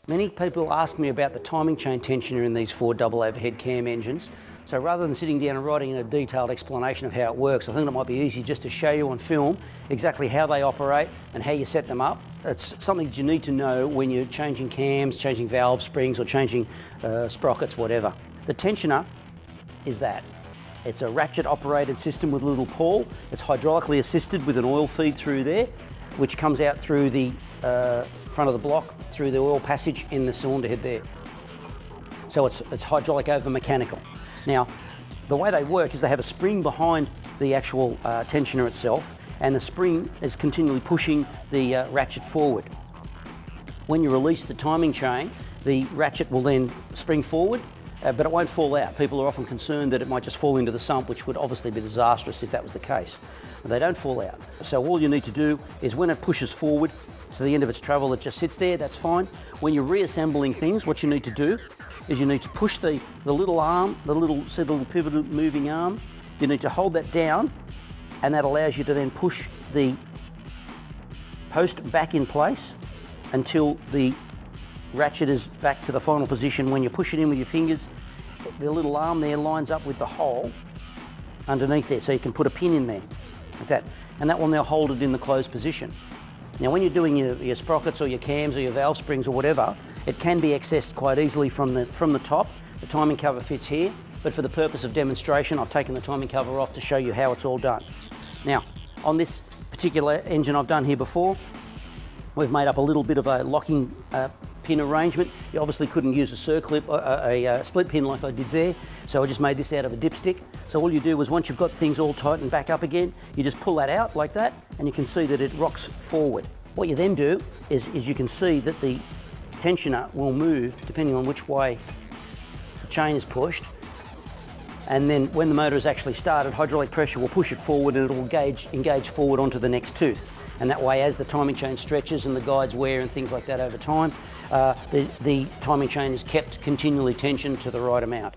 Many people ask me about the timing chain tensioner in these Ford double overhead cam engines. So rather than sitting down and writing a detailed explanation of how it works, I think it might be easy just to show you on film exactly how they operate and how you set them up. It's something that you need to know when you're changing cams, changing valve springs or changing sprockets, whatever. The tensioner is that. It's a ratchet operated system with a little pawl. It's hydraulically assisted with an oil feed through there, which comes out through the front of the block, through the oil passage in the cylinder head there. So it's hydraulic over mechanical. Now, the way they work is they have a spring behind the actual tensioner itself, and the spring is continually pushing the ratchet forward. When you release the timing chain, the ratchet will then spring forward, but it won't fall out. People are often concerned that it might just fall into the sump, which would obviously be disastrous if that was the case. But they don't fall out. So all you need to do is when it pushes forward to the end of its travel, it just sits there, that's fine. When you're reassembling things, what you need to do is you need to push the little arm, see the little pivoted moving arm, you need to hold that down, and that allows you to then push the post back in place until the ratchet is back to the final position. When you push it in with your fingers, the little arm there lines up with the hole underneath there, so you can put a pin in there, like that. And that will now hold it in the closed position. Now when you're doing your sprockets or your cams or your valve springs or whatever, it can be accessed quite easily from the top. The timing cover fits here, but for the purpose of demonstration, I've taken the timing cover off to show you how it's all done. Now, on this particular engine I've done here before, we've made up a little bit of a locking pin arrangement. You obviously couldn't use a circlip, a split pin like I did there, so I just made this out of a dipstick. So all you do is once you've got things all tight and back up again, you just pull that out like that, and you can see that it rocks forward. What you then do is you can see that the tensioner will move depending on which way the chain is pushed, and then when the motor is actually started, hydraulic pressure will push it forward and it will engage forward onto the next tooth. And that way, as the timing chain stretches and the guides wear and things like that over time, the timing chain is kept continually tensioned to the right amount.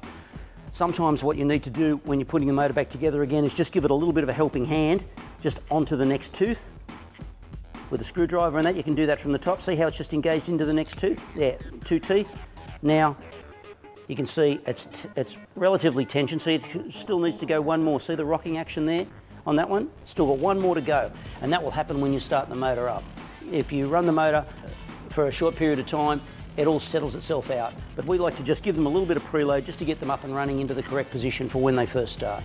Sometimes what you need to do when you're putting the motor back together again is just give it a little bit of a helping hand, just onto the next tooth with a screwdriver and that. You can do that from the top. See how it's just engaged into the next tooth? Yeah, 2 teeth. Now, you can see it's relatively tensioned. See, it still needs to go one more. See the rocking action there on that one? Still got one more to go, and that will happen when you start the motor up. If you run the motor for a short period of time, it all settles itself out. But we like to just give them a little bit of preload just to get them up and running into the correct position for when they first start.